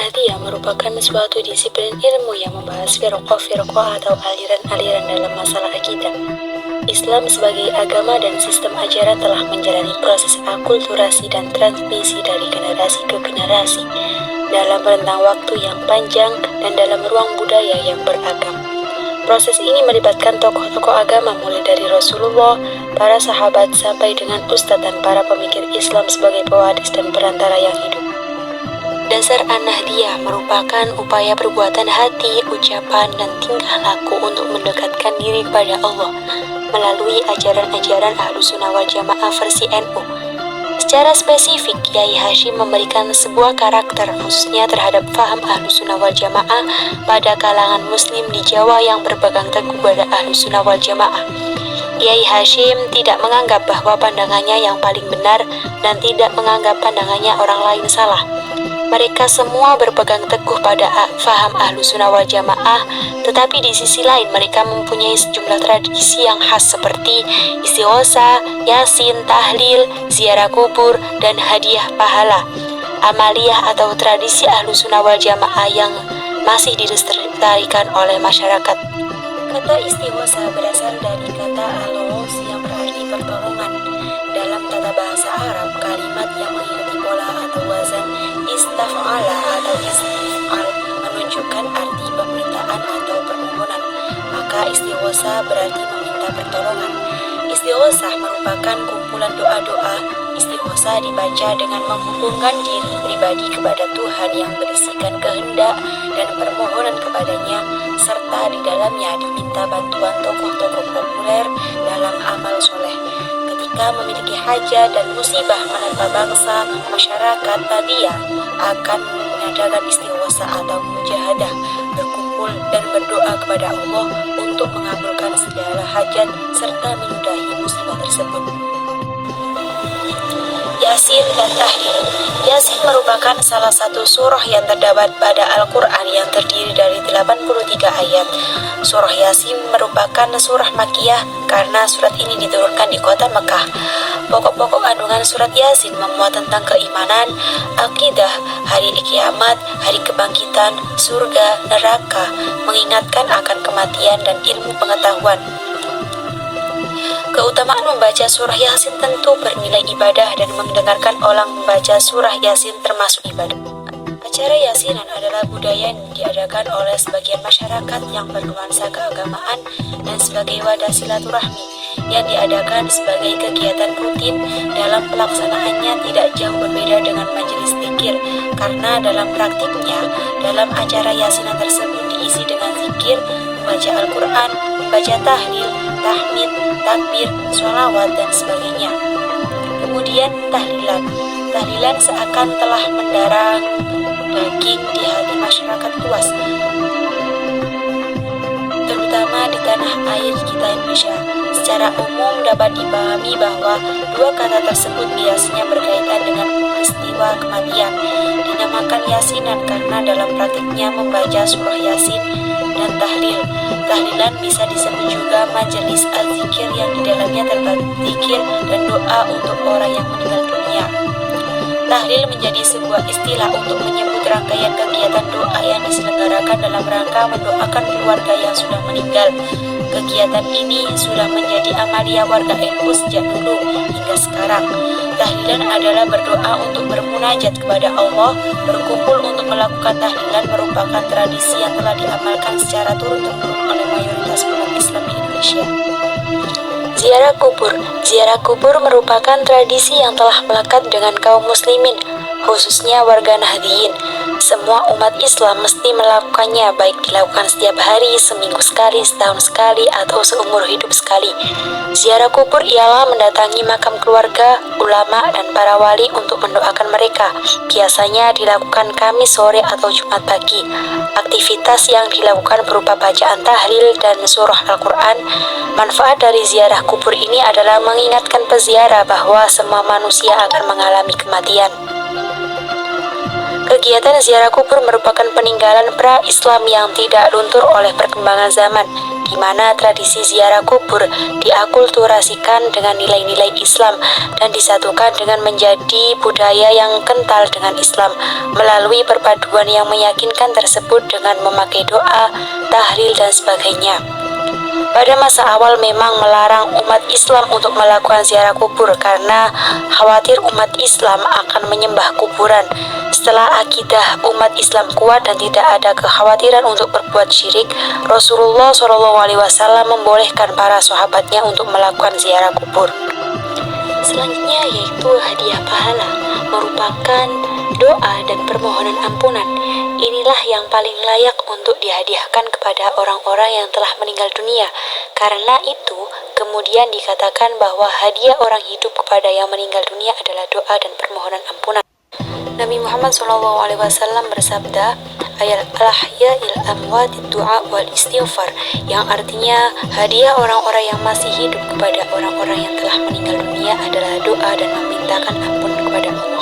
Nahdiyah merupakan suatu disiplin ilmu yang membahas firqah-firqah atau aliran-aliran dalam masalah akidah. Islam sebagai agama dan sistem ajaran telah menjalani proses akulturasi dan transmisi dari generasi ke generasi dalam rentang waktu yang panjang dan dalam ruang budaya yang beragam. Proses ini melibatkan tokoh-tokoh agama mulai dari Rasulullah, para sahabat sampai dengan ustadz dan para pemikir Islam sebagai pewaris dan perantara yang hidup. Dasar An-Nahdiyah merupakan upaya perbuatan hati, ucapan, dan tingkah laku untuk mendekatkan diri kepada Allah melalui ajaran-ajaran Ahlussunnah wal Jamaah versi NU. Secara spesifik, Kiai Hasyim memberikan sebuah karakter khususnya terhadap faham Ahlussunnah wal Jamaah pada kalangan muslim di Jawa yang berpegang teguh pada Ahlussunnah wal Jamaah. Kiai Hasyim tidak menganggap bahwa pandangannya yang paling benar dan tidak menganggap pandangannya orang lain salah. Mereka semua berpegang teguh pada faham Ahlussunnah wal Jamaah, tetapi di sisi lain mereka mempunyai sejumlah tradisi yang khas seperti istighosa, yasin, tahlil, ziarah kubur, dan hadiah pahala. Amaliyah atau tradisi Ahlussunnah wal Jamaah yang masih dilestarikan oleh masyarakat. Kata istighosa berasal dari kata al-ghaus yang berarti pertolongan. Dalam tata bahasa Arab, kalimat yang mengikuti pola atau wazan istaf'ala atau istif'al menunjukkan arti permintaan atau permohonan. Maka istighosa berarti meminta pertolongan. Istighosa merupakan kumpulan doa-doa. Istighosa dibaca dengan menghubungkan diri pribadi kepada Tuhan yang berisikan kehendak dan permohonan kepadanya, serta di dalamnya diminta bantuan tokoh-tokoh populer dalam amal soleh. Ketika memiliki hajat dan musibah menimpa bangsa, masyarakat Nahdiyah akan mengadakan istighosa atau mujahadah, berkumpul dan berdoa kepada Allah untuk mengabulkan segala hajat serta menyudahi musibah tersebut. Yasin dan Tahlil. Yasin merupakan salah satu surah yang terdapat pada Al-Quran yang terdiri dari 83 ayat. Surah Yasin merupakan surah Makkiyah karena surat ini diturunkan di kota Mekah. Pokok-pokok kandungan surat Yasin memuat tentang keimanan, akidah, hari kiamat, hari kebangkitan, surga, neraka, mengingatkan akan kematian dan ilmu pengetahuan. Keutamaan membaca surah Yasin tentu bernilai ibadah dan mendengarkan orang membaca surah Yasin termasuk ibadah. Acara Yasinan adalah budaya yang diadakan oleh sebagian masyarakat yang bernuansa keagamaan dan sebagai wadah silaturahmi yang diadakan sebagai kegiatan rutin. Dalam pelaksanaannya tidak jauh berbeda dengan majelis zikir, karena dalam praktiknya, dalam acara Yasinan tersebut diisi dengan zikir, membaca Al-Quran, membaca tahlil, tahmid, takbir, sholawat, dan sebagainya. Kemudian tahlilan. Tahlilan seakan telah mendarah daging di hati masyarakat luas, terutama di tanah air kita Indonesia. Secara umum dapat dipahami bahwa dua kata tersebut biasanya berkaitan dengan peristiwa kematian. Dinamakan Yasinan karena dalam praktiknya membaca surah Yasin dan tahlil. Tahlilan bisa disebut juga majelis al-zikir yang di dalamnya terdapat zikir dan doa untuk orang yang meninggal dunia. Tahlil menjadi sebuah istilah untuk menyebut rangkaian kegiatan doa yang diselenggarakan dalam rangka mendoakan keluarga yang sudah meninggal. Kegiatan ini sudah menjadi amalia warga NU sejak dulu hingga sekarang. Tahlilan adalah berdoa untuk bermunajat kepada Allah. Berkumpul untuk melakukan tahlilan merupakan tradisi yang telah diamalkan secara turun-temurun oleh mayoritas umat Islam di Indonesia. Ziarah kubur. Ziarah kubur merupakan tradisi yang telah melekat dengan kaum muslimin, khususnya warga Nahdiyin. Semua umat Islam mesti melakukannya, baik dilakukan setiap hari, seminggu sekali, setahun sekali, atau seumur hidup sekali. Ziarah kubur ialah mendatangi makam keluarga, ulama, dan para wali untuk mendoakan mereka. Biasanya dilakukan Kamis sore atau Jumat pagi. Aktivitas yang dilakukan berupa bacaan tahlil dan surah Al-Quran. Manfaat dari ziarah kubur ini adalah mengingatkan peziarah bahwa semua manusia akan mengalami kematian. Kegiatan ziarah kubur merupakan peninggalan pra-Islam yang tidak luntur oleh perkembangan zaman. di mana tradisi ziarah kubur diakulturasikan dengan nilai-nilai Islam dan disatukan dengan menjadi budaya yang kental dengan Islam melalui perpaduan yang meyakinkan tersebut dengan memakai doa, tahlil, dan sebagainya. Pada masa awal memang melarang umat Islam untuk melakukan ziarah kubur karena khawatir umat Islam akan menyembah kuburan. Setelah akidah umat Islam kuat dan tidak ada kekhawatiran untuk berbuat syirik, Rasulullah SAW membolehkan para sahabatnya untuk melakukan ziarah kubur. Selanjutnya yaitu hadiah pahala, merupakan doa dan permohonan ampunan. Inilah yang paling layak untuk dihadiahkan kepada orang-orang yang telah meninggal dunia. Karena itu, kemudian dikatakan bahwa hadiah orang hidup kepada yang meninggal dunia adalah doa dan permohonan ampunan. Nabi Muhammad SAW bersabda, al-ahya'il amwatid du'a wal istighfar, yang artinya hadiah orang-orang yang masih hidup kepada orang-orang yang telah meninggal dunia adalah doa dan memintakan ampun kepada Allah.